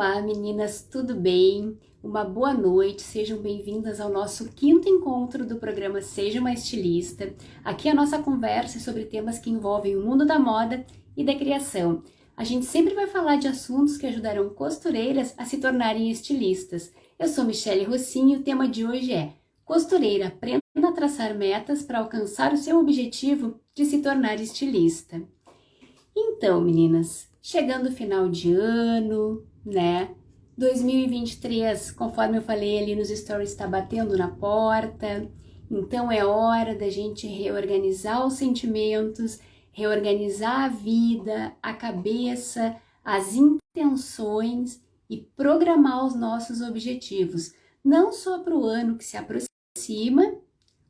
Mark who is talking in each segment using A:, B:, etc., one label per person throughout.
A: Olá meninas, tudo bem? Uma boa noite, sejam bem-vindas ao nosso quinto encontro do programa Seja uma Estilista. Aqui a nossa conversa é sobre temas que envolvem o mundo da moda e da criação. A gente sempre vai falar de assuntos que ajudarão costureiras a se tornarem estilistas. Eu sou Michele Rossini e o tema de hoje é Costureira, aprenda a traçar metas para alcançar o seu objetivo de se tornar estilista. Então, meninas, chegando o final de ano, né? 2023, conforme eu falei ali nos stories, está batendo na porta. Então é hora da gente reorganizar os sentimentos, reorganizar a vida, a cabeça, as intenções e programar os nossos objetivos. Não só para o ano que se aproxima,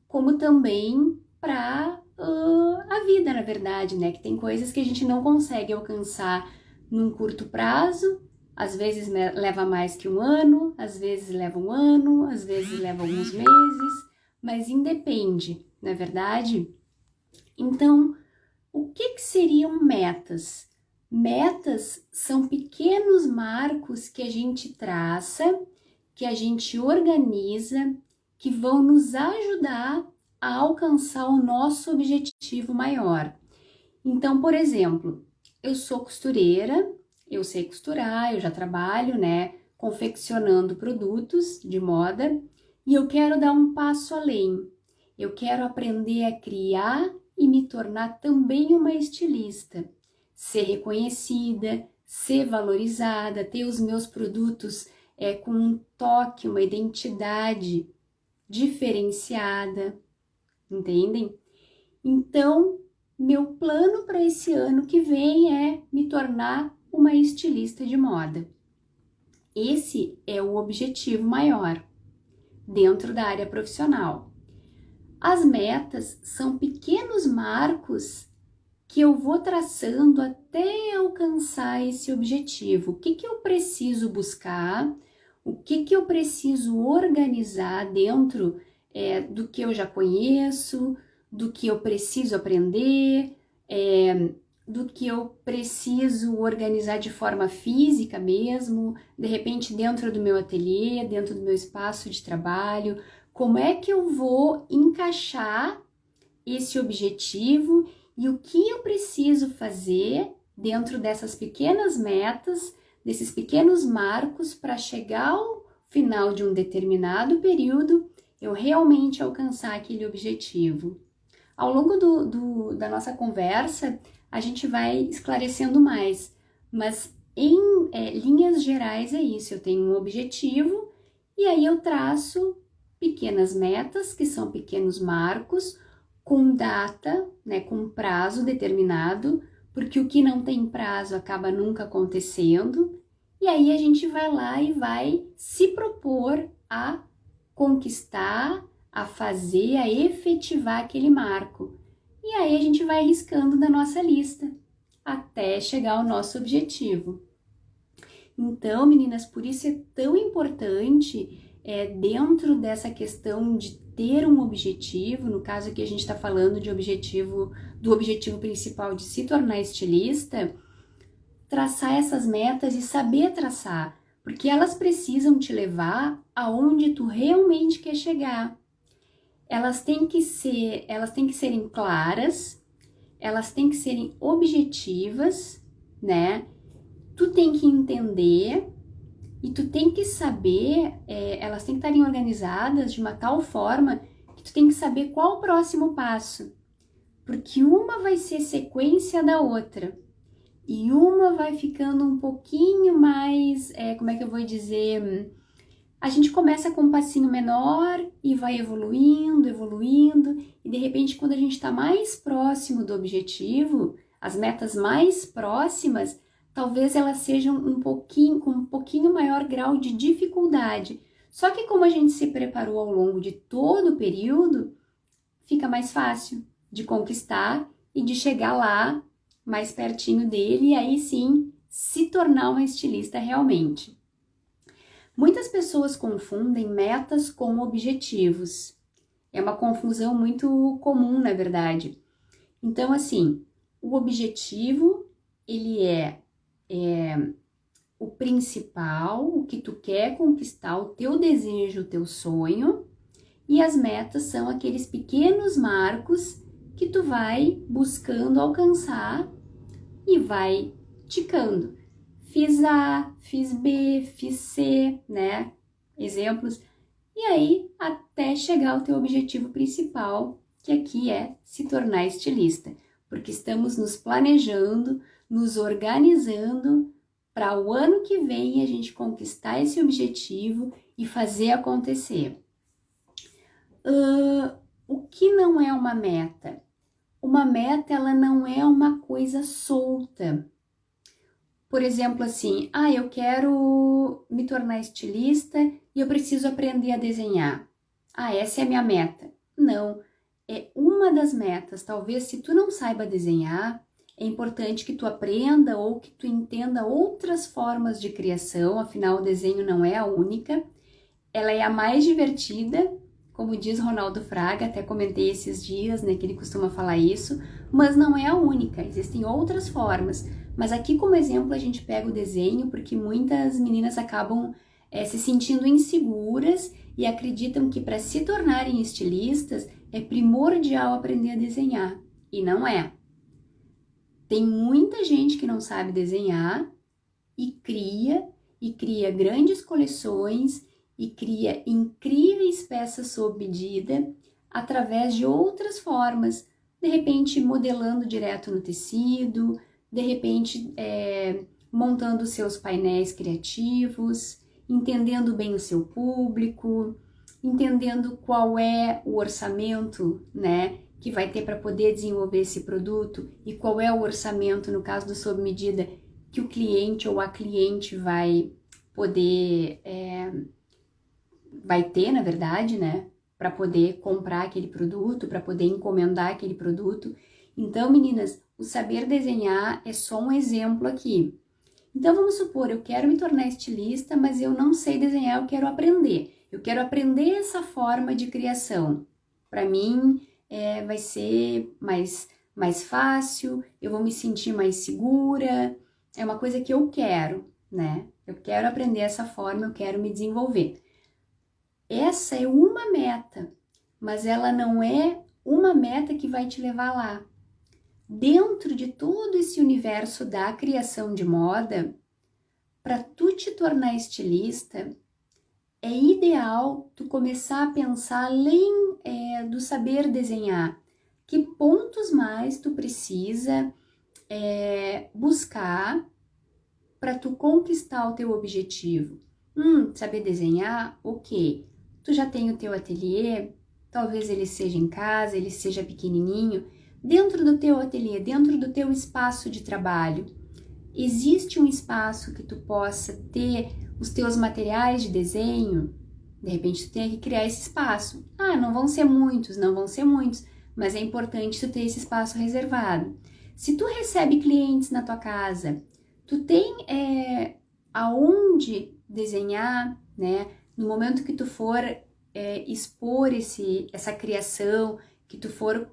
A: como também para a vida, na verdade, né? Que tem coisas que a gente não consegue alcançar num curto prazo, às vezes leva mais que um ano, às vezes leva um ano, às vezes leva alguns meses, mas independe, não é verdade? Então, o que seriam metas? Metas são pequenos marcos que a gente traça, que a gente organiza, que vão nos ajudar a alcançar o nosso objetivo maior. Então, por exemplo, eu sou costureira, eu sei costurar, eu já trabalho, né, confeccionando produtos de moda e eu quero dar um passo além. Eu quero aprender a criar e me tornar também uma estilista, ser reconhecida, ser valorizada, ter os meus produtos com um toque, uma identidade diferenciada, entendem? Então, meu plano para esse ano que vem é me tornar uma estilista de moda. Esse é o objetivo maior dentro da área profissional. As metas são pequenos marcos que eu vou traçando até alcançar esse objetivo. O que eu preciso buscar? O que eu preciso organizar dentro do que eu já conheço, do que eu preciso aprender, do que eu preciso organizar de forma física mesmo, de repente dentro do meu ateliê, dentro do meu espaço de trabalho. Como é que eu vou encaixar esse objetivo e o que eu preciso fazer dentro dessas pequenas metas, desses pequenos marcos para chegar ao final de um determinado período, eu realmente alcançar aquele objetivo. Ao longo da nossa conversa, a gente vai esclarecendo mais, mas em linhas gerais é isso, eu tenho um objetivo e aí eu traço pequenas metas, que são pequenos marcos, com data, né, com prazo determinado, porque o que não tem prazo acaba nunca acontecendo, e aí a gente vai lá e vai se propor a conquistar, a fazer, a efetivar aquele marco. E aí a gente vai riscando da nossa lista até chegar ao nosso objetivo. Então, meninas, por isso é tão importante dentro dessa questão de ter um objetivo, no caso aqui a gente está falando de do objetivo principal de se tornar estilista, traçar essas metas e saber traçar, porque elas precisam te levar aonde tu realmente quer chegar. Elas têm que serem claras, elas têm que serem objetivas, né? Tu tem que entender e tu tem que saber, elas têm que estarem organizadas de uma tal forma que tu tem que saber qual o próximo passo, porque uma vai ser sequência da outra e uma vai ficando um pouquinho mais, como é que eu vou dizer, a gente começa com um passinho menor e vai evoluindo, e de repente quando a gente está mais próximo do objetivo, as metas mais próximas, talvez elas sejam com um pouquinho maior grau de dificuldade. Só que como a gente se preparou ao longo de todo o período, fica mais fácil de conquistar e de chegar lá mais pertinho dele e aí sim se tornar uma estilista realmente. Muitas pessoas confundem metas com objetivos. É uma confusão muito comum, na verdade. Então, assim, o objetivo, ele é o principal, o que tu quer conquistar, o teu desejo, o teu sonho, e as metas são aqueles pequenos marcos que tu vai buscando alcançar e vai ticando. Fiz A, fiz B, fiz C, né? Exemplos. E aí, até chegar ao teu objetivo principal, que aqui é se tornar estilista. Porque estamos nos planejando, nos organizando para o ano que vem a gente conquistar esse objetivo e fazer acontecer. O que não é uma meta? Uma meta, ela não é uma coisa solta. Por exemplo, assim, eu quero me tornar estilista e eu preciso aprender a desenhar. Essa é a minha meta. Não, é uma das metas. Talvez se tu não saiba desenhar, é importante que tu aprenda ou que tu entenda outras formas de criação, afinal o desenho não é a única. Ela é a mais divertida, como diz Ronaldo Fraga, até comentei esses dias, né, que ele costuma falar isso, mas não é a única, existem outras formas. Mas aqui como exemplo a gente pega o desenho, porque muitas meninas acabam se sentindo inseguras e acreditam que para se tornarem estilistas é primordial aprender a desenhar, e não é. Tem muita gente que não sabe desenhar e cria grandes coleções e cria incríveis peças sob medida através de outras formas, de repente modelando direto no tecido, de repente montando seus painéis criativos, entendendo bem o seu público, entendendo qual é o orçamento, né, que vai ter para poder desenvolver esse produto e qual é o orçamento, no caso do sob medida, que o cliente ou a cliente vai poder, vai ter, na verdade, né, para poder comprar aquele produto, para poder encomendar aquele produto. Então, meninas, o saber desenhar é só um exemplo aqui. Então, vamos supor, eu quero me tornar estilista, mas eu não sei desenhar, eu quero aprender. Eu quero aprender essa forma de criação. Para mim, vai ser mais fácil, eu vou me sentir mais segura, é uma coisa que eu quero, né? Eu quero aprender essa forma, eu quero me desenvolver. Essa é uma meta, mas ela não é uma meta que vai te levar lá. Dentro de todo esse universo da criação de moda, para tu te tornar estilista, é ideal tu começar a pensar além do saber desenhar. Que pontos mais tu precisa buscar para tu conquistar o teu objetivo? Saber desenhar? Ok. Tu já tem o teu ateliê? Talvez ele seja em casa, ele seja pequenininho. Dentro do teu ateliê, dentro do teu espaço de trabalho, existe um espaço que tu possa ter os teus materiais de desenho? De repente tu tem que criar esse espaço. Não vão ser muitos, mas é importante tu ter esse espaço reservado. Se tu recebe clientes na tua casa, tu tem aonde desenhar, né? No momento que tu for expor essa criação, que tu for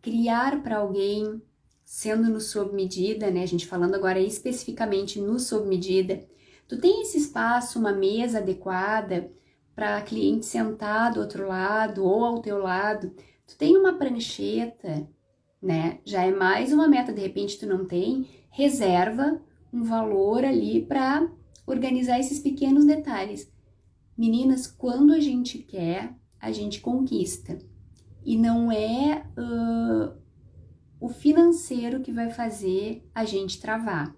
A: criar para alguém, sendo no sob medida, né? A gente falando agora especificamente no sob medida, tu tem esse espaço, uma mesa adequada para cliente sentar do outro lado ou ao teu lado, tu tem uma prancheta, né? Já é mais uma meta, de repente tu não tem, reserva um valor ali para organizar esses pequenos detalhes. Meninas, quando a gente quer, a gente conquista. E não é o financeiro que vai fazer a gente travar.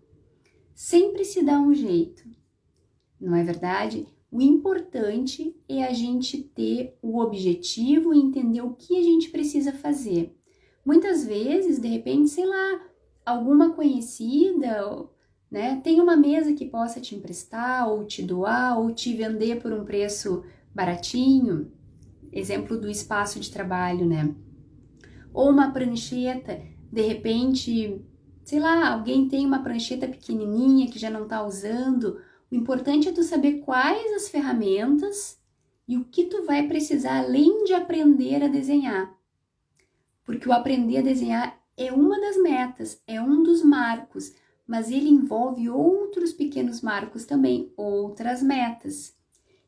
A: Sempre se dá um jeito, não é verdade? O importante é a gente ter o objetivo e entender o que a gente precisa fazer. Muitas vezes, de repente, sei lá, alguma conhecida, né, tem uma mesa que possa te emprestar, ou te doar, ou te vender por um preço baratinho. Exemplo do espaço de trabalho, né? Ou uma prancheta, de repente, sei lá, alguém tem uma prancheta pequenininha que já não tá usando. O importante é tu saber quais as ferramentas e o que tu vai precisar além de aprender a desenhar. Porque o aprender a desenhar é uma das metas, é um dos marcos, mas ele envolve outros pequenos marcos também, outras metas.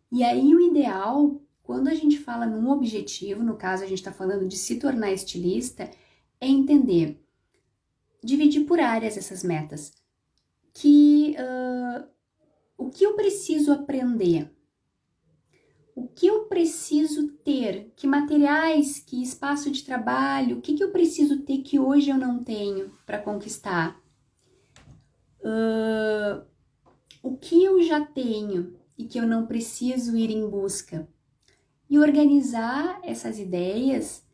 A: E aí o ideal, quando a gente fala num objetivo, no caso a gente está falando de se tornar estilista, é entender, dividir por áreas essas metas. O que eu preciso aprender? O que eu preciso ter? Que materiais, que espaço de trabalho, o que eu preciso ter que hoje eu não tenho para conquistar? O que eu já tenho e que eu não preciso ir em busca? E organizar essas ideias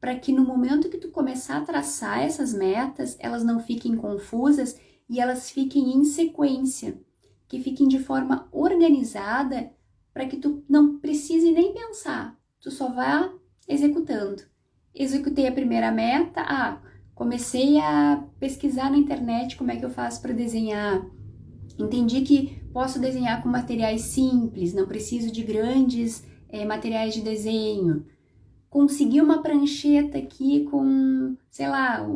A: para que no momento que tu começar a traçar essas metas, elas não fiquem confusas e elas fiquem em sequência, que fiquem de forma organizada para que tu não precise nem pensar, tu só vá executando. Executei a primeira meta, comecei a pesquisar na internet como é que eu faço para desenhar. Entendi que posso desenhar com materiais simples, não preciso de grandes materiais de desenho. Consegui uma prancheta aqui com, sei lá,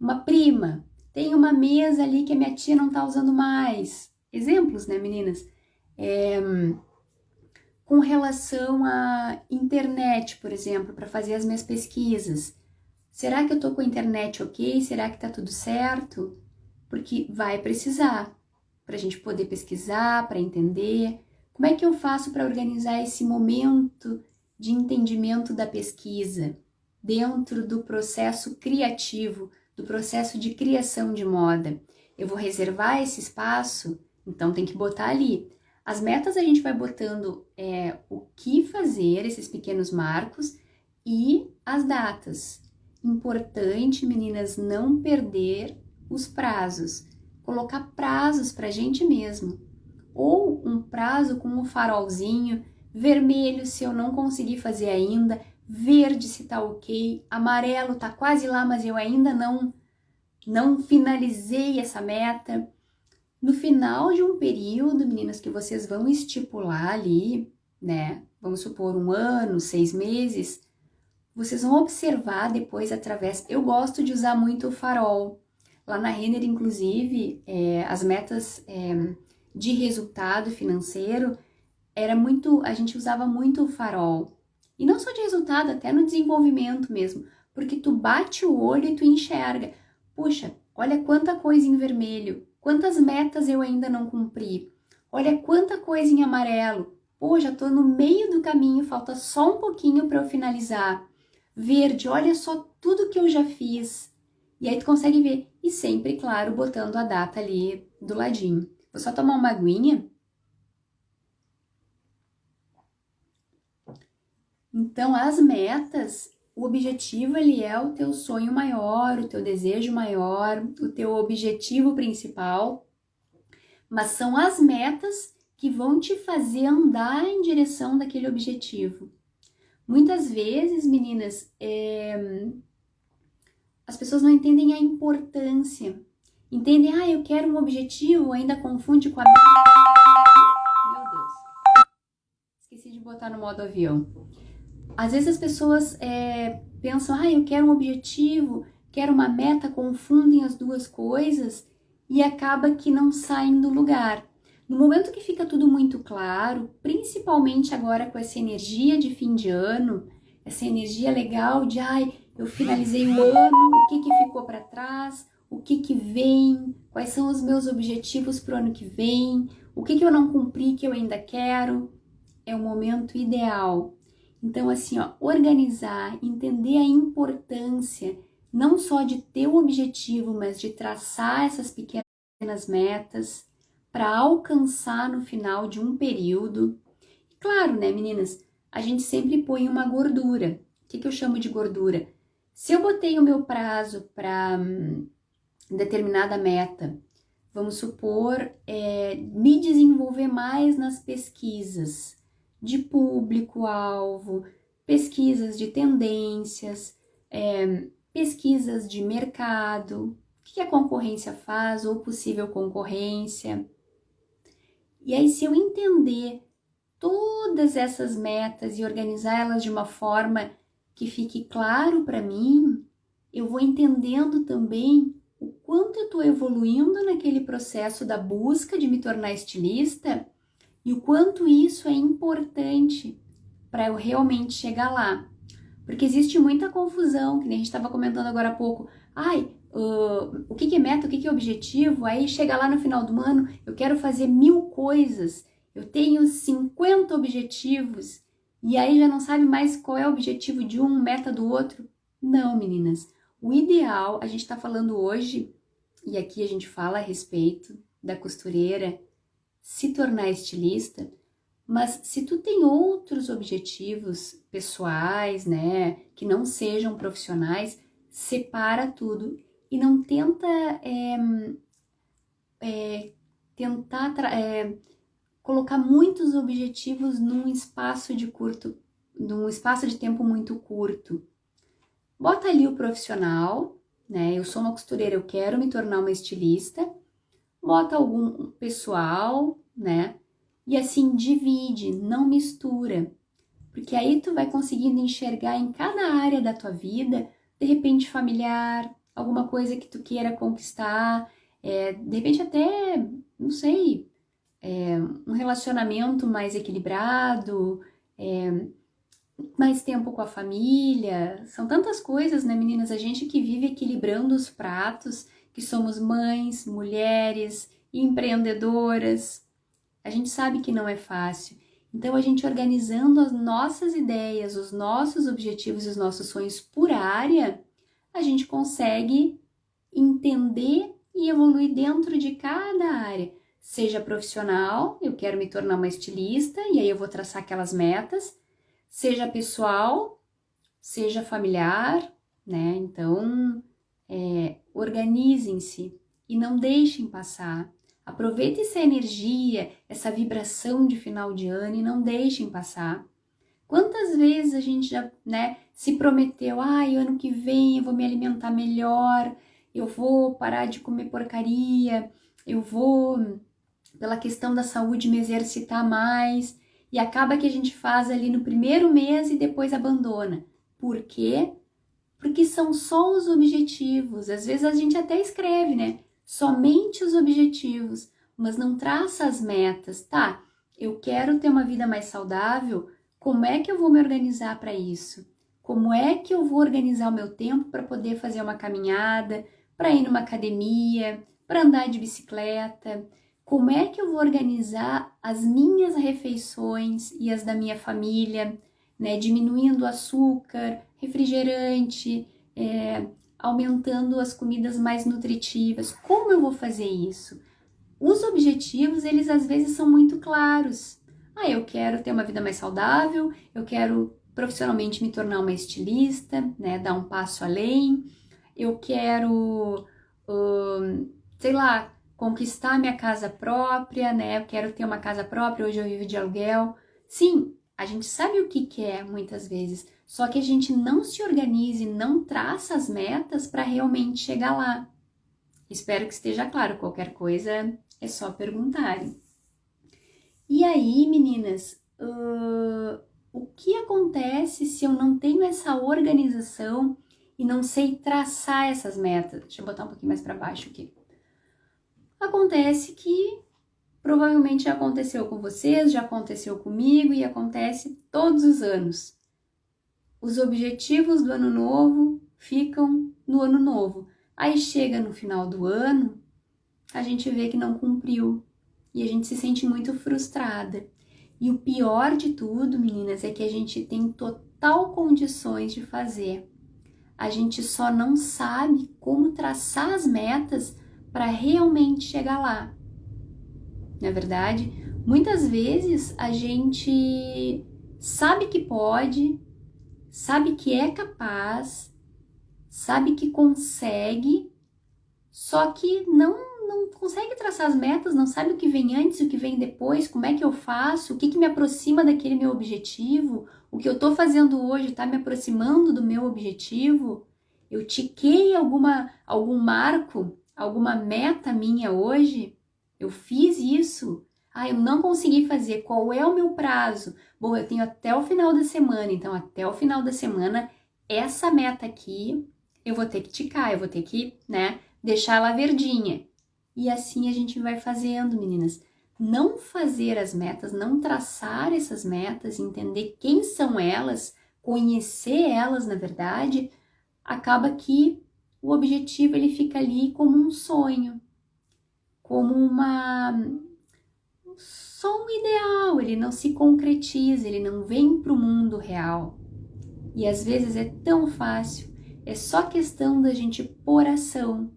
A: uma prima. Tem uma mesa ali que a minha tia não tá usando mais. Exemplos, né, meninas? Com relação à internet, por exemplo, para fazer as minhas pesquisas. Será que eu tô com a internet ok? Será que tá tudo certo? Porque vai precisar para a gente poder pesquisar, para entender. Como é que eu faço para organizar esse momento de entendimento da pesquisa dentro do processo criativo, do processo de criação de moda? Eu vou reservar esse espaço, então tem que botar ali. As metas a gente vai botando o que fazer, esses pequenos marcos, e as datas. Importante, meninas, não perder os prazos. Colocar prazos para a gente mesmo. Ou um prazo com um farolzinho, vermelho se eu não conseguir fazer ainda, verde se tá ok, amarelo tá quase lá, mas eu ainda não finalizei essa meta. No final de um período, meninas, que vocês vão estipular ali, né? Vamos supor 1 ano, 6 meses, vocês vão observar depois através... Eu gosto de usar muito o farol. Lá na Renner, inclusive, as metas de resultado financeiro, a gente usava muito o farol. E não só de resultado, até no desenvolvimento mesmo. Porque tu bate o olho e tu enxerga. Puxa, olha quanta coisa em vermelho. Quantas metas eu ainda não cumpri. Olha quanta coisa em amarelo. Pô, já tô no meio do caminho, falta só um pouquinho para eu finalizar. Verde, olha só tudo que eu já fiz. E aí tu consegue ver. E sempre, claro, botando a data ali do ladinho. Vou só tomar uma aguinha. Então, as metas, o objetivo ele é o teu sonho maior, o teu desejo maior, o teu objetivo principal. Mas são as metas que vão te fazer andar em direção daquele objetivo. Muitas vezes, meninas, as pessoas não entendem a importância. Entendem, eu quero um objetivo, ainda confunde com a meta. Meu Deus. Esqueci de botar no modo avião. Às vezes as pessoas pensam, eu quero um objetivo, quero uma meta, confundem as duas coisas e acaba que não saem do lugar. No momento que fica tudo muito claro, principalmente agora com essa energia de fim de ano, essa energia legal de, eu finalizei o ano, o que ficou para trás, o que vem, quais são os meus objetivos para o ano que vem, o que eu não cumpri que eu ainda quero, é o momento ideal. Então, assim, organizar, entender a importância, não só de ter o objetivo, mas de traçar essas pequenas metas para alcançar no final de um período. Claro, né, meninas? A gente sempre põe uma gordura. O que eu chamo de gordura? Se eu botei o meu prazo para determinada meta, vamos supor, me desenvolver mais nas pesquisas de público-alvo, pesquisas de tendências, pesquisas de mercado, o que a concorrência faz ou possível concorrência. E aí, se eu entender todas essas metas e organizá-las de uma forma que fique claro para mim, eu vou entendendo também o quanto eu estou evoluindo naquele processo da busca de me tornar estilista e o quanto isso é importante para eu realmente chegar lá. Porque existe muita confusão, que nem a gente estava comentando agora há pouco. O que é meta, o que é objetivo? Aí chega lá no final do ano, eu quero fazer 1000 coisas, eu tenho 50 objetivos, e aí já não sabe mais qual é o objetivo de um, meta do outro. Não, meninas. O ideal, a gente está falando hoje, e aqui a gente fala a respeito da costureira se tornar estilista, mas se tu tem outros objetivos pessoais, né, que não sejam profissionais, separa tudo e não tenta colocar muitos objetivos num espaço de tempo muito curto. Bota ali o profissional, né? Eu sou uma costureira, eu quero me tornar uma estilista. Bota algum pessoal, né? E assim, divide, não mistura. Porque aí tu vai conseguindo enxergar em cada área da tua vida, de repente familiar, alguma coisa que tu queira conquistar, de repente até, não sei, um relacionamento mais equilibrado, mais tempo com a família. São tantas coisas, né, meninas? A gente que vive equilibrando os pratos, que somos mães, mulheres, empreendedoras. A gente sabe que não é fácil. Então, a gente organizando as nossas ideias, os nossos objetivos e os nossos sonhos por área, a gente consegue entender e evoluir dentro de cada área. Seja profissional, eu quero me tornar uma estilista, e aí eu vou traçar aquelas metas. Seja pessoal, seja familiar, né? Então, organizem-se e não deixem passar. Aproveitem essa energia, essa vibração de final de ano e não deixem passar. Quantas vezes a gente já, né, se prometeu, ano que vem eu vou me alimentar melhor, eu vou parar de comer porcaria, eu vou, pela questão da saúde, me exercitar mais, e acaba que a gente faz ali no primeiro mês e depois abandona. Por quê? Porque são só os objetivos. Às vezes a gente até escreve, né? Somente os objetivos, mas não traça as metas. Tá, eu quero ter uma vida mais saudável, como é que eu vou me organizar para isso? Como é que eu vou organizar o meu tempo para poder fazer uma caminhada, para ir numa academia, para andar de bicicleta? Como é que eu vou organizar as minhas refeições e as da minha família, né? Diminuindo o açúcar, refrigerante, aumentando as comidas mais nutritivas. Como eu vou fazer isso? Os objetivos, eles às vezes são muito claros. Eu quero ter uma vida mais saudável, eu quero profissionalmente me tornar uma estilista, né? Dar um passo além, eu quero, sei lá, conquistar minha casa própria, né? Eu quero ter uma casa própria, hoje eu vivo de aluguel. Sim, a gente sabe o que quer muitas vezes, só que a gente não se organiza e não traça as metas para realmente chegar lá. Espero que esteja claro, qualquer coisa é só perguntarem. E aí, meninas, o que acontece se eu não tenho essa organização e não sei traçar essas metas? Deixa eu botar um pouquinho mais para baixo aqui. Acontece que provavelmente já aconteceu com vocês, já aconteceu comigo e acontece todos os anos. Os objetivos do ano novo ficam no ano novo. Aí chega no final do ano, a gente vê que não cumpriu e a gente se sente muito frustrada. E o pior de tudo, meninas, é que a gente tem total condições de fazer. A gente só não sabe como traçar as metas para realmente chegar lá. Na verdade, muitas vezes a gente sabe que pode, sabe que é capaz, sabe que consegue, só que não consegue traçar as metas, não sabe o que vem antes, o que vem depois, como é que eu faço, o que me aproxima daquele meu objetivo, o que eu tô fazendo hoje está me aproximando do meu objetivo, eu tiquei algum marco, alguma meta minha hoje, eu fiz isso, eu não consegui fazer, qual é o meu prazo? Bom, eu tenho até o final da semana, então até o final da semana, essa meta aqui, eu vou ter que ticar, eu vou ter que, né, deixar ela verdinha. E assim a gente vai fazendo, meninas. Não fazer as metas, não traçar essas metas, entender quem são elas, conhecer elas, na verdade, acaba que o objetivo ele fica ali como um sonho, como só um ideal, ele não se concretiza, ele não vem para o mundo real. E às vezes é tão fácil, é só questão da gente pôr ação,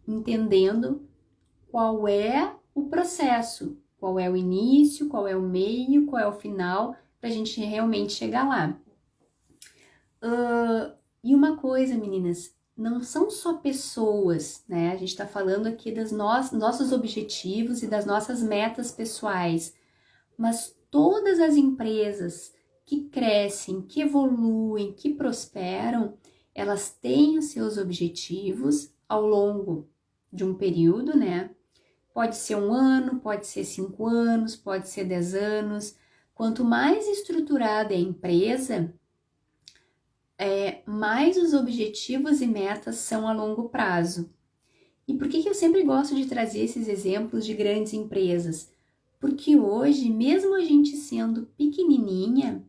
A: entendendo qual é o processo, qual é o início, qual é o meio, qual é o final, para a gente realmente chegar lá. E uma coisa, meninas, não são só pessoas, né? A gente está falando aqui dos nossos objetivos e das nossas metas pessoais, mas todas as empresas que crescem, que evoluem, que prosperam, elas têm os seus objetivos ao longo de um período, né? Pode ser 1 ano, pode ser 5 anos, pode ser 10 anos. Quanto mais estruturada é a empresa, mais os objetivos e metas são a longo prazo. E por que eu sempre gosto de trazer esses exemplos de grandes empresas? Porque hoje, mesmo a gente sendo pequenininha,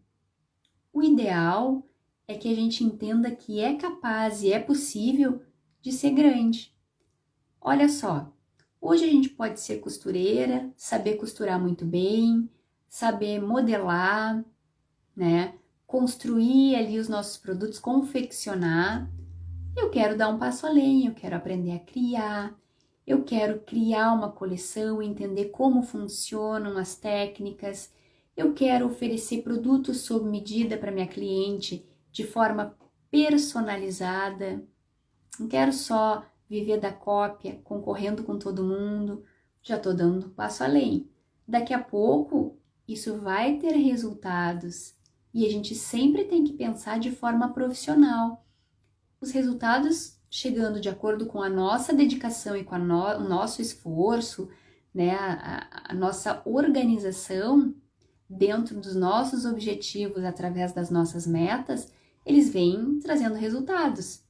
A: o ideal é que a gente entenda que é capaz e é possível de ser grande. Olha só, hoje a gente pode ser costureira, saber costurar muito bem, saber modelar, né? Construir ali os nossos produtos, confeccionar. Eu quero dar um passo além, eu quero aprender a criar, eu quero criar uma coleção, entender como funcionam as técnicas, eu quero oferecer produtos sob medida para minha cliente de forma personalizada. Não quero só viver da cópia, concorrendo com todo mundo, já estou dando um passo além. Daqui a pouco, isso vai ter resultados e a gente sempre tem que pensar de forma profissional. Os resultados chegando de acordo com a nossa dedicação e com o nosso esforço, né, a nossa organização dentro dos nossos objetivos através das nossas metas, eles vêm trazendo resultados.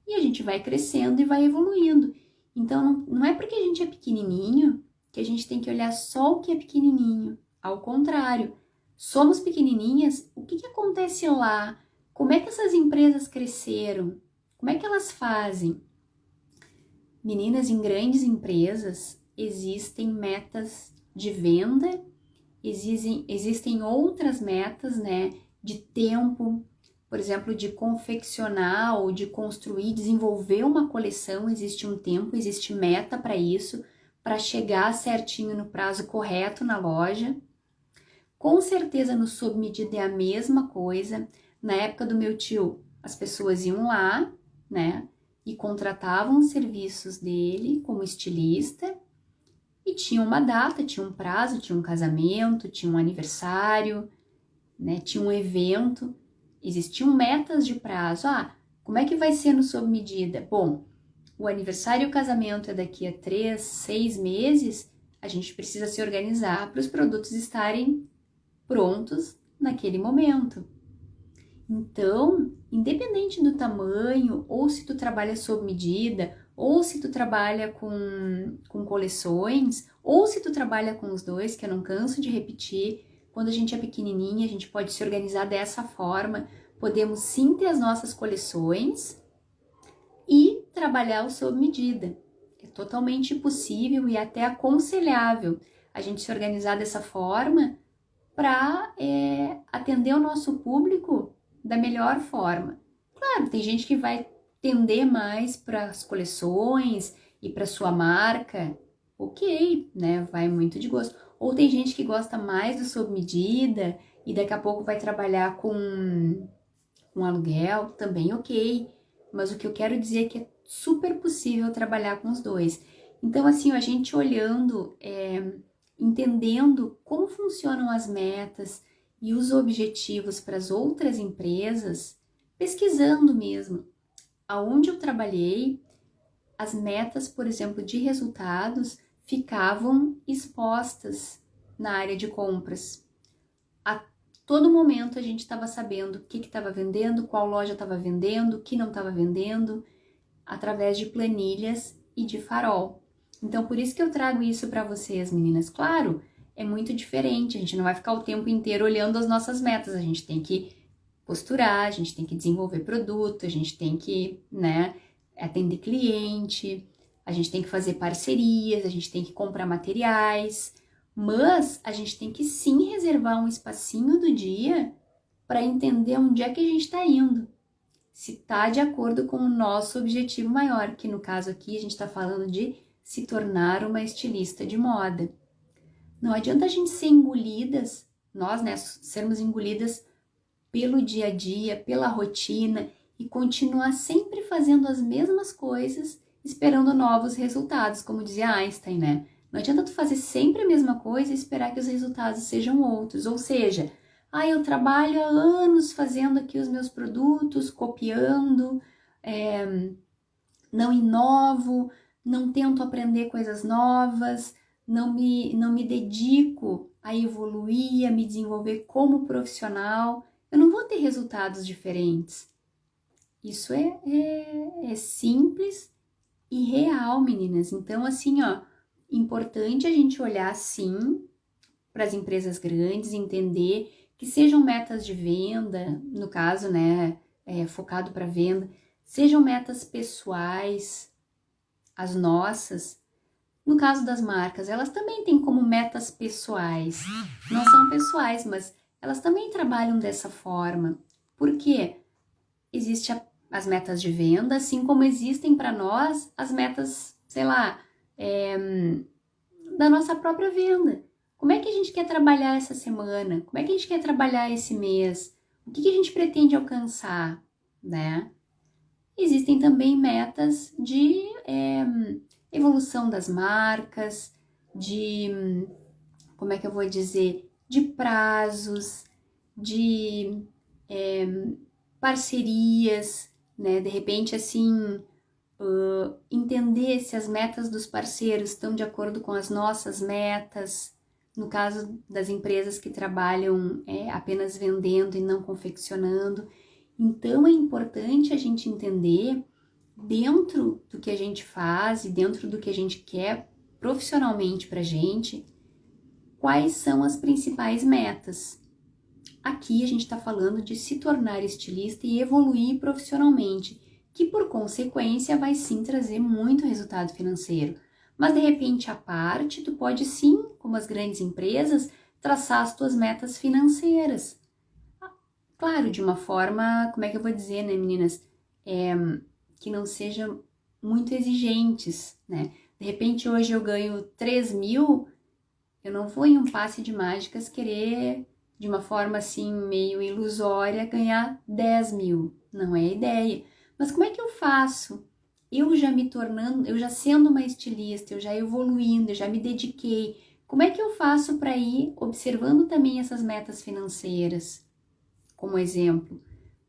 A: E a gente vai crescendo e vai evoluindo. Então, não é porque a gente é pequenininho que a gente tem que olhar só o que é pequenininho. Ao contrário, somos pequenininhas, o que acontece lá? Como é que essas empresas cresceram? Como é que elas fazem? Meninas, em grandes empresas existem metas de venda, existem outras metas, né, de tempo, por exemplo, de confeccionar ou de construir, desenvolver uma coleção, existe um tempo, existe meta para isso, para chegar certinho no prazo correto na loja. Com certeza no sob medida é a mesma coisa. Na época do meu tio, as pessoas iam lá, né, e contratavam os serviços dele como estilista e tinha uma data, tinha um prazo, tinha um casamento, tinha um aniversário, né, tinha um evento, existiam metas de prazo. Como é que vai ser no sob medida? Bom, o aniversário e o casamento é daqui a 3, 6 meses, a gente precisa se organizar para os produtos estarem prontos naquele momento. Então, independente do tamanho, ou se tu trabalha sob medida, ou se tu trabalha com coleções, ou se tu trabalha com os dois, que eu não canso de repetir, quando a gente é pequenininha, a gente pode se organizar dessa forma, podemos sim ter as nossas coleções e trabalhar o sob medida. É totalmente possível e até aconselhável a gente se organizar dessa forma para atender o nosso público da melhor forma. Claro, tem gente que vai tender mais para as coleções e para sua marca, ok, né? Vai muito de gosto. Ou tem gente que gosta mais do sob medida e daqui a pouco vai trabalhar com aluguel, também ok. Mas o que eu quero dizer é que é super possível trabalhar com os dois. Então, assim, a gente olhando, entendendo como funcionam as metas e os objetivos para as outras empresas, pesquisando mesmo. Aonde eu trabalhei, as metas, por exemplo, de resultados ficavam expostas na área de compras. A todo momento a gente estava sabendo o que estava vendendo, qual loja estava vendendo, o que não estava vendendo. através de planilhas e de farol. Então, por isso que eu trago isso para vocês, meninas. Claro, é muito diferente, a gente não vai ficar o tempo inteiro olhando as nossas metas, a gente tem que costurar, a gente tem que desenvolver produto, a gente tem que, né, atender cliente, a gente tem que fazer parcerias, a gente tem que comprar materiais, mas a gente tem que sim reservar um espacinho do dia para entender onde é que a gente está indo, se está de acordo com o nosso objetivo maior, que no caso aqui a gente está falando de se tornar uma estilista de moda. Não adianta a gente ser engolidas, nós, né, sermos engolidas pelo dia a dia, pela rotina e continuar sempre fazendo as mesmas coisas, esperando novos resultados, como dizia Einstein, né? Não adianta tu fazer sempre a mesma coisa e esperar que os resultados sejam outros, ou seja, eu trabalho há anos fazendo aqui os meus produtos, copiando, não inovo, não tento aprender coisas novas, não me dedico a evoluir, a me desenvolver como profissional, eu não vou ter resultados diferentes. Isso é simples e real, meninas. Então, assim, importante a gente olhar, sim, para as empresas grandes, entender que sejam metas de venda, no caso, né, focado para venda, sejam metas pessoais, as nossas. No caso das marcas, elas também têm como metas pessoais. Não são pessoais, mas elas também trabalham dessa forma. Por quê? Existem as metas de venda, assim como existem para nós as metas, sei lá, da nossa própria venda. Como é que a gente quer trabalhar essa semana? Como é que a gente quer trabalhar esse mês? O que a gente pretende alcançar, né? Existem também metas de evolução das marcas, de, como é que eu vou dizer, de prazos, de parcerias, né? De repente, assim, entender se as metas dos parceiros estão de acordo com as nossas metas, no caso das empresas que trabalham apenas vendendo e não confeccionando. Então, é importante a gente entender, dentro do que a gente faz e dentro do que a gente quer profissionalmente pra gente, quais são as principais metas. Aqui a gente está falando de se tornar estilista e evoluir profissionalmente, que por consequência vai sim trazer muito resultado financeiro. Mas de repente, à parte, tu pode sim, como as grandes empresas, traçar as tuas metas financeiras. Claro, de uma forma, como é que eu vou dizer, né, meninas? Que não sejam muito exigentes, né? De repente, hoje eu ganho 3.000, eu não vou em um passe de mágicas querer, de uma forma assim, meio ilusória, ganhar 10.000. Não é a ideia. Mas como é que eu faço? Eu já sendo uma estilista, eu já evoluindo, eu já me dediquei. Como é que eu faço para ir observando também essas metas financeiras, como exemplo?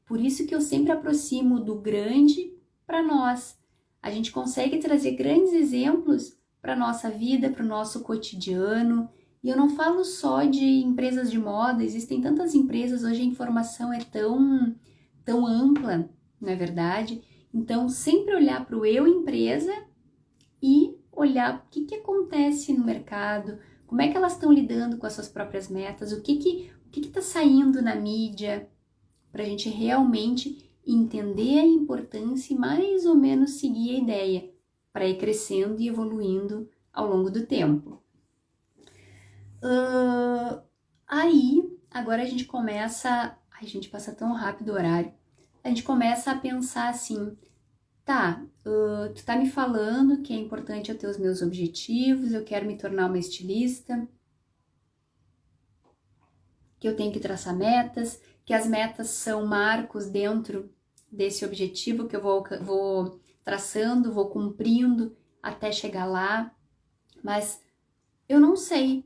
A: Por isso que eu sempre aproximo do grande para nós. A gente consegue trazer grandes exemplos para a nossa vida, para o nosso cotidiano. E eu não falo só de empresas de moda, existem tantas empresas, hoje a informação é tão ampla, não é verdade? Então, sempre olhar para o eu empresa e olhar o que acontece no mercado, como é que elas estão lidando com as suas próprias metas, o que está saindo na mídia, para a gente realmente entender a importância e mais ou menos seguir a ideia, para ir crescendo e evoluindo ao longo do tempo. Aí, agora a gente começa... Ai, gente, passa tão rápido o horário. A gente começa a pensar assim, tá, tu tá me falando que é importante eu ter os meus objetivos, eu quero me tornar uma estilista, que eu tenho que traçar metas, que as metas são marcos dentro desse objetivo que eu vou traçando, vou cumprindo até chegar lá, mas eu não sei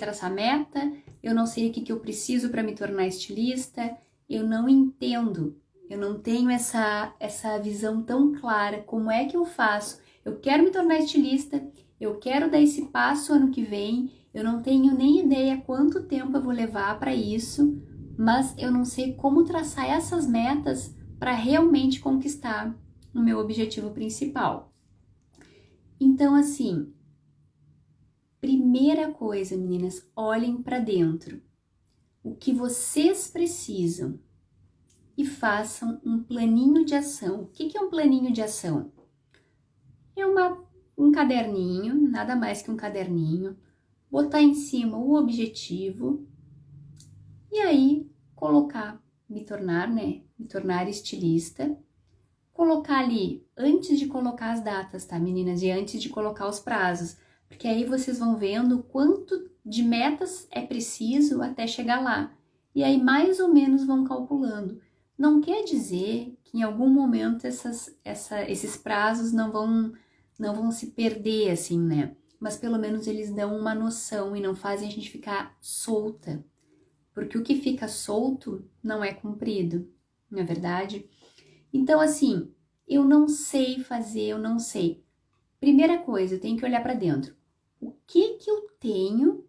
A: traçar meta, eu não sei o que eu preciso para me tornar estilista, eu não entendo, eu não tenho essa visão tão clara, como é que eu faço? Eu quero me tornar estilista, eu quero dar esse passo ano que vem, eu não tenho nem ideia quanto tempo eu vou levar para isso, mas eu não sei como traçar essas metas para realmente conquistar o meu objetivo principal. Então, assim, primeira coisa, meninas, olhem para dentro. O que vocês precisam e façam um planinho de ação. O que é um planinho de ação? É um caderninho, nada mais que um caderninho, botar em cima o objetivo e aí colocar, me tornar estilista, colocar ali, antes de colocar as datas, tá, meninas? E antes de colocar os prazos, porque aí vocês vão vendo quanto de metas é preciso até chegar lá. E aí mais ou menos vão calculando. Não quer dizer que em algum momento esses prazos não vão se perder, assim, né? Mas pelo menos eles dão uma noção e não fazem a gente ficar solta. Porque o que fica solto não é cumprido, não é verdade? Então, assim, eu não sei fazer, eu não sei. Primeira coisa, eu tenho que olhar para dentro. O que eu tenho,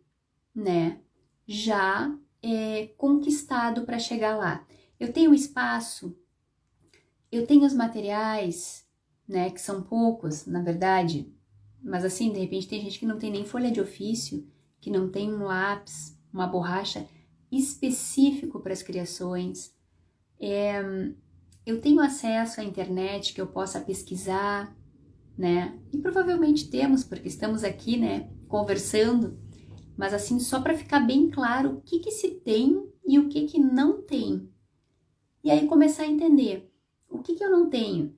A: né, já conquistado para chegar lá? Eu tenho espaço, eu tenho os materiais, né, que são poucos, na verdade, mas assim, de repente tem gente que não tem nem folha de ofício, que não tem um lápis, uma borracha específico para as criações. Eu tenho acesso à internet que eu possa pesquisar, né? E provavelmente temos, porque estamos aqui, né, conversando, mas assim, só para ficar bem claro o que se tem e o que não tem. E aí começar a entender o que eu não tenho.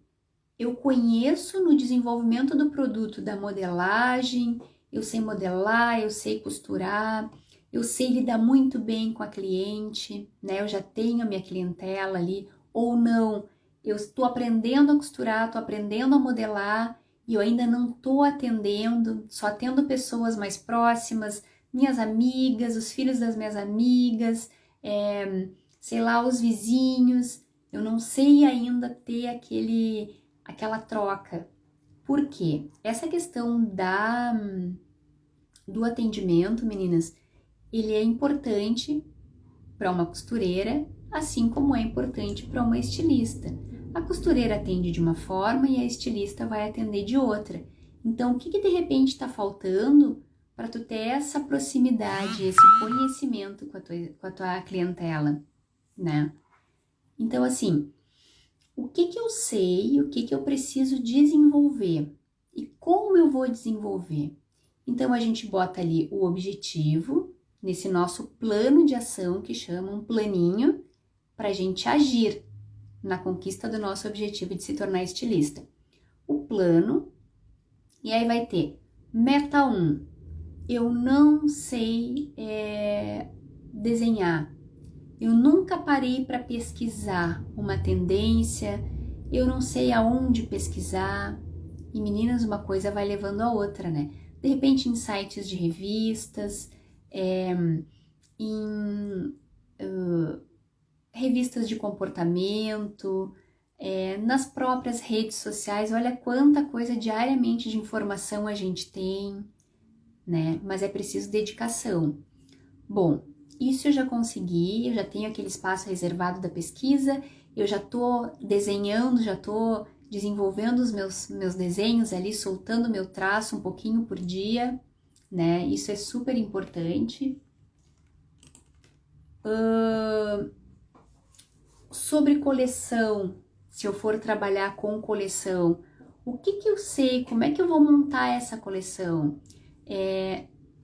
A: Eu conheço no desenvolvimento do produto da modelagem, eu sei modelar, eu sei costurar, eu sei lidar muito bem com a cliente, né? Eu já tenho a minha clientela ali, ou não, eu estou aprendendo a costurar, estou aprendendo a modelar e eu ainda não estou atendendo, só atendo pessoas mais próximas, minhas amigas, os filhos das minhas amigas, sei lá, os vizinhos. Eu não sei ainda ter aquela troca. Por quê? Essa questão do atendimento, meninas, ele é importante para uma costureira, assim como é importante para uma estilista. A costureira atende de uma forma e a estilista vai atender de outra. Então, o que de repente está faltando para tu ter essa proximidade, esse conhecimento com a tua clientela, né? Então, assim, o que eu sei, o que eu preciso desenvolver e como eu vou desenvolver? Então, a gente bota ali o objetivo, nesse nosso plano de ação, que chama um planinho, para a gente agir na conquista do nosso objetivo de se tornar estilista. O plano, e aí vai ter meta 1, eu não sei desenhar, eu nunca parei para pesquisar uma tendência, eu não sei aonde pesquisar, e meninas, uma coisa vai levando a outra, né? De repente em sites de revistas, em revistas de comportamento, nas próprias redes sociais, olha quanta coisa diariamente de informação a gente tem, né? Mas é preciso dedicação. Bom, isso eu já consegui, eu já tenho aquele espaço reservado da pesquisa, eu já tô desenhando, já tô desenvolvendo os meus desenhos ali, soltando meu traço um pouquinho por dia, né? Isso é super importante. Sobre coleção, se eu for trabalhar com coleção, o que eu sei, como é que eu vou montar essa coleção?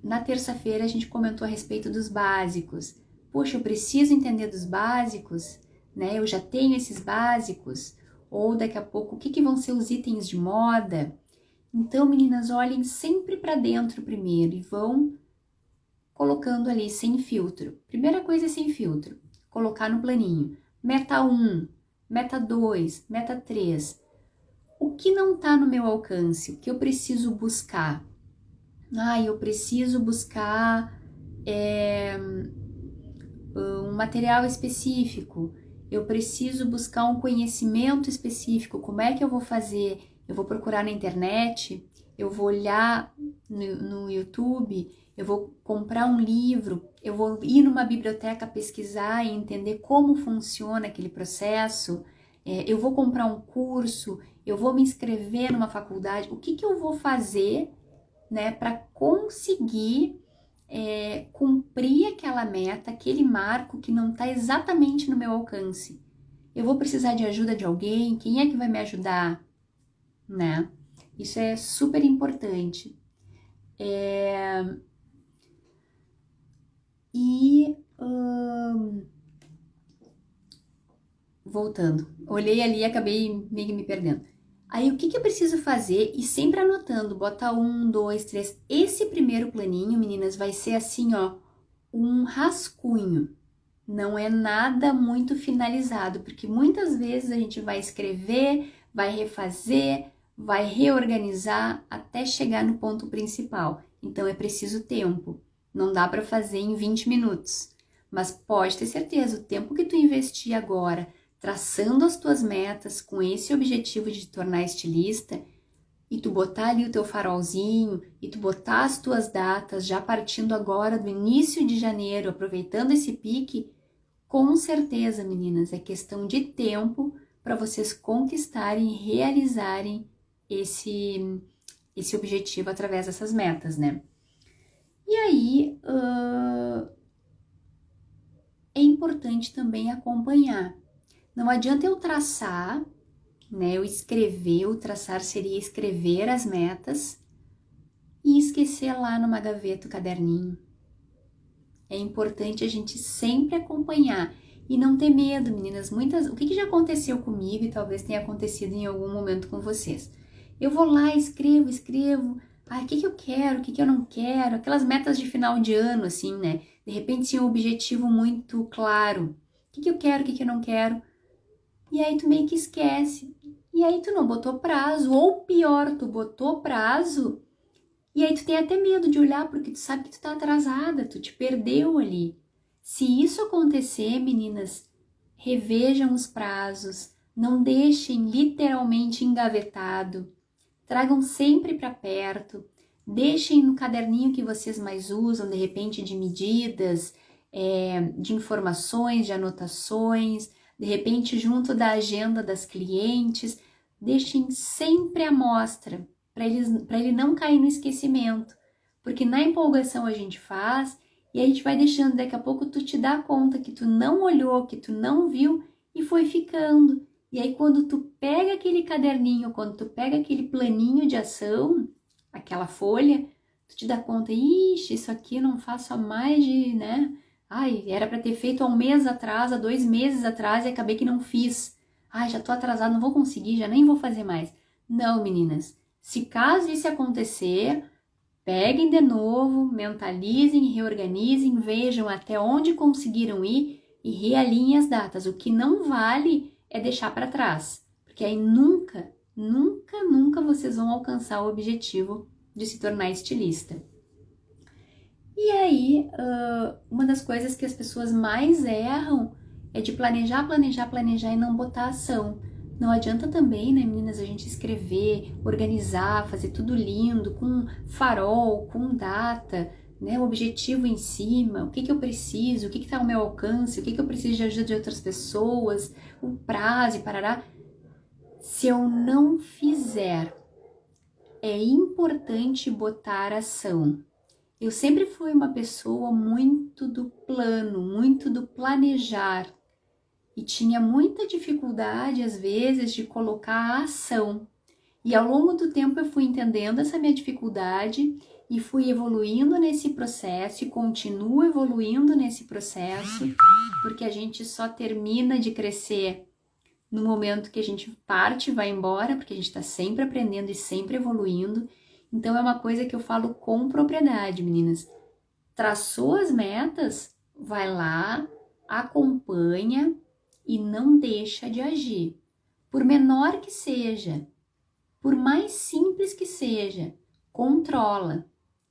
A: Na terça-feira a gente comentou a respeito dos básicos. Poxa, eu preciso entender dos básicos, né? Eu já tenho esses básicos, ou daqui a pouco, o que vão ser os itens de moda? Então, meninas, olhem sempre para dentro primeiro e vão colocando ali sem filtro. Primeira coisa é sem filtro, colocar no planinho. Meta 1, meta 2, meta 3. O que não está no meu alcance? O que eu preciso buscar? Eu preciso buscar um material específico. Eu preciso buscar um conhecimento específico. Como é que eu vou fazer? Eu vou procurar na internet? Eu vou olhar no YouTube? Eu vou comprar um livro? Eu vou ir numa biblioteca pesquisar e entender como funciona aquele processo? Eu vou comprar um curso? eu vou me inscrever numa faculdade, o que que eu vou fazer, né, para conseguir cumprir aquela meta, aquele marco que não está exatamente no meu alcance. Eu vou precisar de ajuda de alguém? Quem é que vai me ajudar, né? Isso é super importante. Voltando, olhei ali e acabei meio que me perdendo. Aí o que que eu preciso fazer? E sempre anotando, bota 1, 2, 3. Esse primeiro planinho, meninas, vai ser assim, ó, um rascunho. Não é nada muito finalizado, porque muitas vezes a gente vai escrever, vai refazer, vai reorganizar até chegar no ponto principal. Então é preciso tempo. Não dá para fazer em 20 minutos. Mas pode ter certeza, o tempo que tu investir agora traçando as tuas metas com esse objetivo de te tornar estilista, e tu botar ali o teu farolzinho, e tu botar as tuas datas, já partindo agora do início de janeiro, aproveitando esse pique, com certeza, meninas, é questão de tempo para vocês conquistarem e realizarem esse objetivo através dessas metas, né? E aí, é importante também acompanhar. Não adianta eu traçar, né? Eu escrever, o traçar seria escrever as metas e esquecer lá numa gaveta o caderninho. É importante a gente sempre acompanhar e não ter medo, meninas. O que já aconteceu comigo e talvez tenha acontecido em algum momento com vocês? Eu vou lá, escrevo. O que eu quero, o que eu não quero? Aquelas metas de final de ano, assim, né? De repente tinha um objetivo muito claro. O que eu quero, o que eu não quero? E aí tu meio que esquece. E aí tu não botou prazo, ou pior, tu botou prazo, e aí tu tem até medo de olhar, porque tu sabe que tu tá atrasada, tu te perdeu ali. Se isso acontecer, meninas, revejam os prazos, não deixem literalmente engavetado, tragam sempre para perto, deixem no caderninho que vocês mais usam, de repente de medidas, de informações, de anotações, de repente junto da agenda das clientes, deixem sempre à mostra, para ele não cair no esquecimento, porque na empolgação a gente faz e a gente vai deixando, daqui a pouco tu te dá conta que tu não olhou, que tu não viu e foi ficando. E aí quando tu pega aquele caderninho, quando tu pega aquele planinho de ação, aquela folha, tu te dá conta, ixi, isso aqui eu não faço há mais de, né? Ai, era para ter feito há um mês atrás, há 2 meses atrás e acabei que não fiz. Ai, já tô atrasado, não vou conseguir, já nem vou fazer mais. Não, meninas, se caso isso acontecer, peguem de novo, mentalizem, reorganizem, vejam até onde conseguiram ir e realinhem as datas. O que não vale é deixar para trás, porque aí nunca vocês vão alcançar o objetivo de se tornar estilista. E aí, uma das coisas que as pessoas mais erram é de planejar e não botar ação. Não adianta também, né, meninas, a gente escrever, organizar, fazer tudo lindo, com farol, com data, né, o objetivo em cima, o que que eu preciso, o que que tá ao meu alcance, o que que eu preciso de ajuda de outras pessoas, o prazo e parará. Se eu não fizer, é importante botar ação. Eu sempre fui uma pessoa muito do plano, muito do planejar e tinha muita dificuldade às vezes de colocar a ação. E ao longo do tempo eu fui entendendo essa minha dificuldade e fui evoluindo nesse processo e continuo evoluindo nesse processo, porque a gente só termina de crescer no momento que a gente parte e vai embora, porque a gente está sempre aprendendo e sempre evoluindo. Então é uma coisa que eu falo com propriedade, meninas. Traçou as metas, vai lá, acompanha e não deixa de agir. Por menor que seja, por mais simples que seja, controla,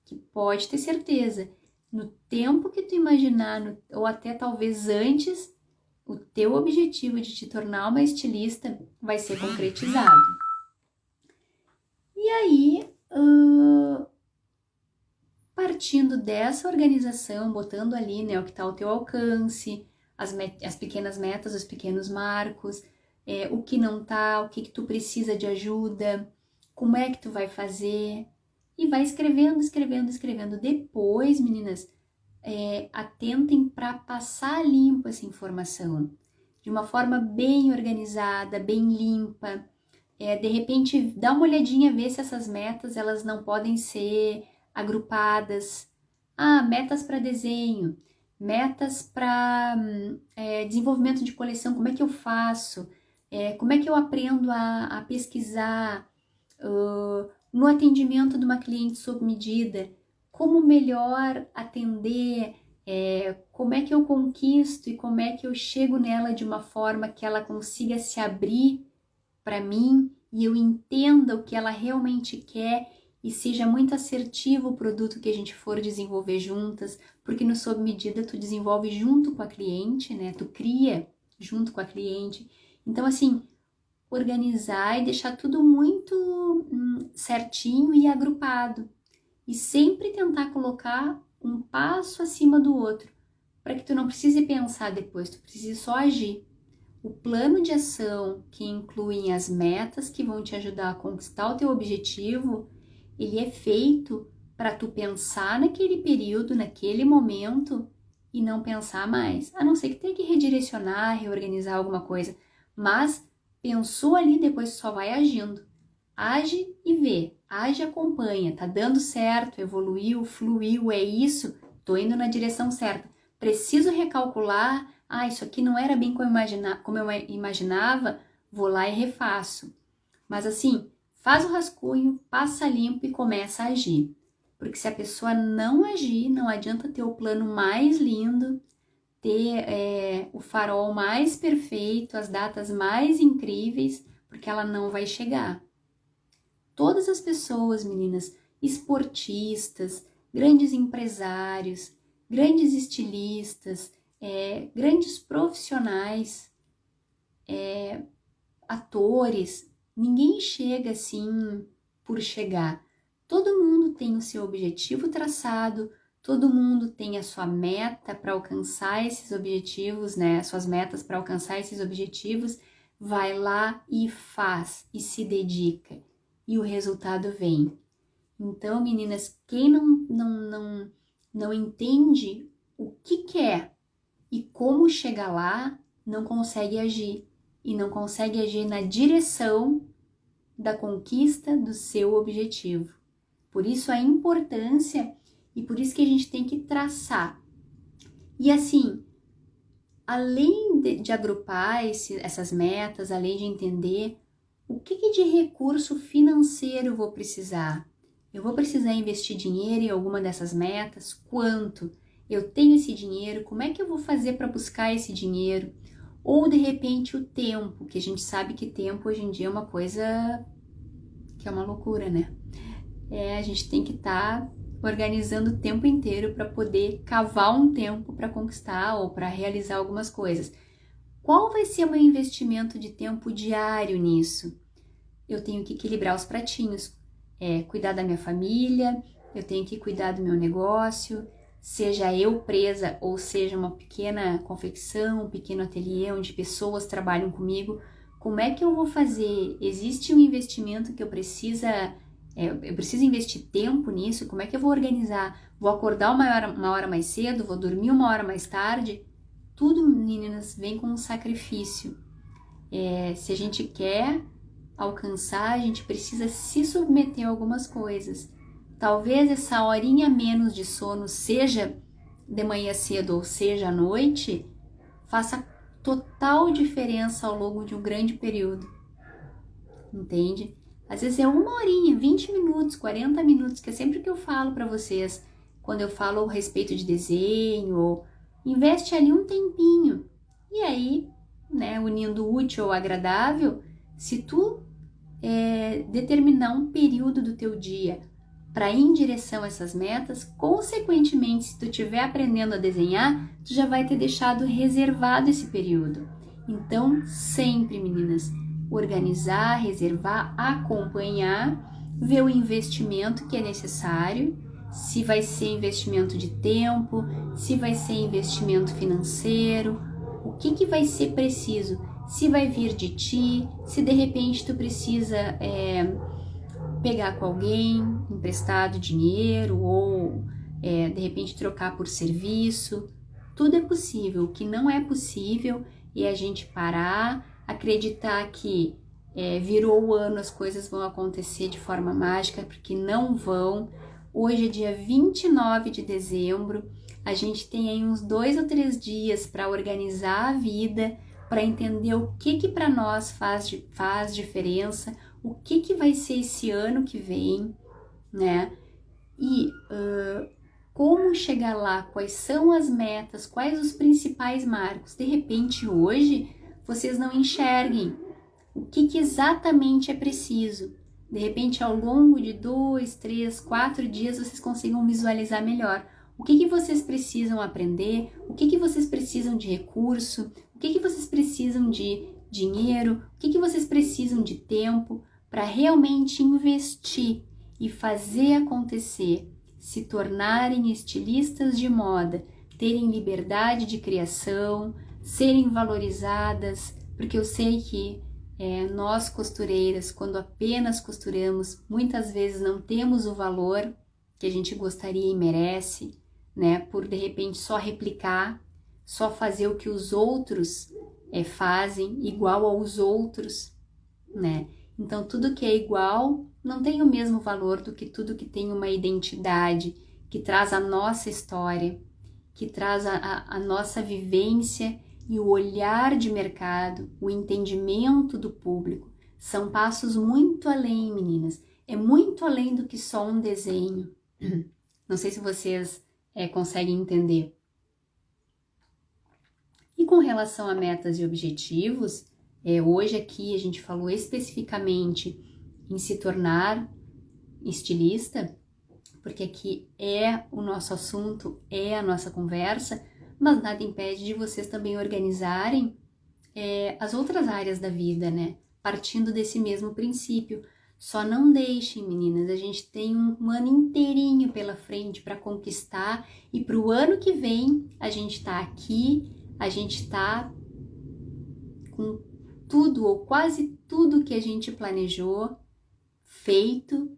A: que pode ter certeza, no tempo que tu imaginar, ou até talvez antes, o teu objetivo de te tornar uma estilista vai ser concretizado. E aí, partindo dessa organização, botando ali, né, o que está ao teu alcance, as pequenas metas, os pequenos marcos, o que não tá, o que tu precisa de ajuda, como é que tu vai fazer, e vai escrevendo, escrevendo, escrevendo. Depois, meninas, atentem para passar limpo essa informação, de uma forma bem organizada, bem limpa. De repente, dá uma olhadinha, ver se essas metas, elas não podem ser agrupadas. Metas para desenho, metas para desenvolvimento de coleção, como é que eu faço? Como é que eu aprendo a pesquisar no atendimento de uma cliente sob medida? Como melhor atender? Como é que eu conquisto e como é que eu chego nela de uma forma que ela consiga se abrir para mim e eu entenda o que ela realmente quer e seja muito assertivo o produto que a gente for desenvolver juntas, porque no sob medida tu desenvolve junto com a cliente, né? Tu cria junto com a cliente. Então, assim, organizar e deixar tudo muito certinho e agrupado. E sempre tentar colocar um passo acima do outro, para que tu não precise pensar depois, tu precise só agir. O plano de ação, que inclui as metas que vão te ajudar a conquistar o teu objetivo, ele é feito para tu pensar naquele período, naquele momento e não pensar mais. A não ser que tenha que redirecionar, reorganizar alguma coisa. Mas pensou ali, depois só vai agindo. Age e vê, age e acompanha. Tá dando certo, evoluiu, fluiu, é isso, tô indo na direção certa. Preciso recalcular, isso aqui não era bem como eu imaginava, vou lá e refaço. Mas assim, faz o rascunho, passa limpo e começa a agir. Porque se a pessoa não agir, não adianta ter o plano mais lindo, ter o farol mais perfeito, as datas mais incríveis, porque ela não vai chegar. Todas as pessoas, meninas, esportistas, grandes empresários, grandes estilistas, grandes profissionais, atores, ninguém chega assim por chegar. Todo mundo tem o seu objetivo traçado, todo mundo tem a sua meta para alcançar esses objetivos, né? As suas metas para alcançar esses objetivos, vai lá e faz e se dedica e o resultado vem. Então, meninas, quem não entende o que quer e como chegar lá, não consegue agir e não consegue agir na direção da conquista do seu objetivo. Por isso a importância e por isso que a gente tem que traçar. E assim, além de agrupar essas metas, além de entender o que de recurso financeiro eu vou precisar. Eu vou precisar investir dinheiro em alguma dessas metas? Quanto? Eu tenho esse dinheiro? Como é que eu vou fazer para buscar esse dinheiro? Ou de repente o tempo, que a gente sabe que tempo hoje em dia é uma coisa que é uma loucura, né? A gente tem que estar organizando o tempo inteiro para poder cavar um tempo para conquistar ou para realizar algumas coisas. Qual vai ser o meu investimento de tempo diário nisso? Eu tenho que equilibrar os pratinhos, cuidar da minha família, eu tenho que cuidar do meu negócio, seja eu presa ou seja uma pequena confecção, um pequeno ateliê onde pessoas trabalham comigo. Como é que eu vou fazer? Existe um investimento que eu preciso investir tempo nisso? Como é que eu vou organizar? Vou acordar uma hora mais cedo? Vou dormir uma hora mais tarde? Tudo, meninas, vem com um sacrifício. Se a gente quer alcançar, a gente precisa se submeter a algumas coisas. Talvez essa horinha a menos de sono, seja de manhã cedo ou seja à noite, faça total diferença ao longo de um grande período. Entende? Às vezes é uma horinha, 20 minutos, 40 minutos, que é sempre o que eu falo para vocês, quando eu falo a respeito de desenho, investe ali um tempinho. E aí, né, unindo o útil ao agradável, se tu determinar um período do teu dia para ir em direção a essas metas, consequentemente, se tu estiver aprendendo a desenhar, tu já vai ter deixado reservado esse período. Então, sempre, meninas, organizar, reservar, acompanhar, ver o investimento que é necessário, se vai ser investimento de tempo, se vai ser investimento financeiro, o que vai ser preciso. se vai vir de ti, se de repente tu precisa pegar com alguém, emprestado dinheiro ou de repente trocar por serviço. Tudo é possível. O que não é possível é a gente parar, acreditar que virou o ano, as coisas vão acontecer de forma mágica, porque não vão. Hoje é dia 29 de dezembro, a gente tem aí uns 2 ou 3 dias para organizar a vida, para entender o que para nós faz diferença, o que vai ser esse ano que vem, né? E como chegar lá, quais são as metas, quais os principais marcos. De repente, hoje, vocês não enxerguem o que exatamente é preciso. De repente, ao longo de 2, 3, 4 dias, vocês consigam visualizar melhor. O que vocês precisam aprender, o que vocês precisam de recurso, o que vocês precisam de dinheiro, o que vocês precisam de tempo para realmente investir e fazer acontecer, se tornarem estilistas de moda, terem liberdade de criação, serem valorizadas, porque eu sei que nós costureiras, quando apenas costuramos, muitas vezes não temos o valor que a gente gostaria e merece, né? Por de repente só replicar, só fazer o que os outros fazem, igual aos outros, né? Então tudo que é igual não tem o mesmo valor do que tudo que tem uma identidade, que traz a nossa história, que traz a nossa vivência e o olhar de mercado, o entendimento do público. São passos muito além, meninas. É muito além do que só um desenho. Não sei se vocês conseguem entender. E com relação a metas e objetivos, hoje aqui a gente falou especificamente em se tornar estilista, porque aqui é o nosso assunto, é a nossa conversa, mas nada impede de vocês também organizarem as outras áreas da vida, né? Partindo desse mesmo princípio. Só não deixem, meninas, a gente tem um ano inteirinho pela frente para conquistar e para o ano que vem a gente tá aqui, a gente tá com tudo ou quase tudo que a gente planejou feito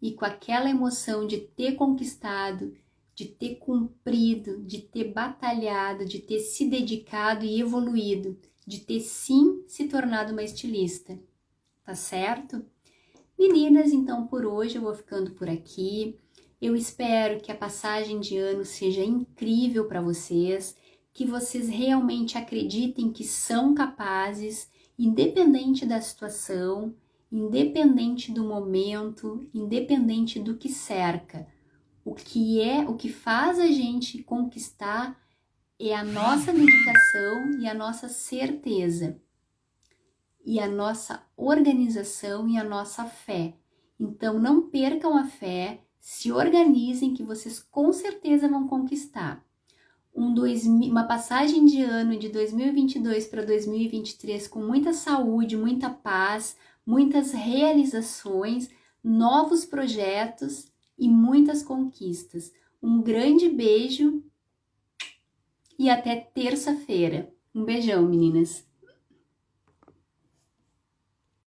A: e com aquela emoção de ter conquistado, de ter cumprido, de ter batalhado, de ter se dedicado e evoluído, de ter sim se tornado uma estilista, tá certo? Meninas, então por hoje eu vou ficando por aqui. Eu espero que a passagem de ano seja incrível para vocês, que vocês realmente acreditem que são capazes, independente da situação, independente do momento, independente do que cerca. O que faz a gente conquistar é a nossa dedicação e a nossa certeza, e a nossa organização e a nossa fé. Então não percam a fé, se organizem que vocês com certeza vão conquistar. Uma passagem de ano de 2022 para 2023 com muita saúde, muita paz, muitas realizações, novos projetos e muitas conquistas. Um grande beijo e até terça-feira. Um beijão, meninas!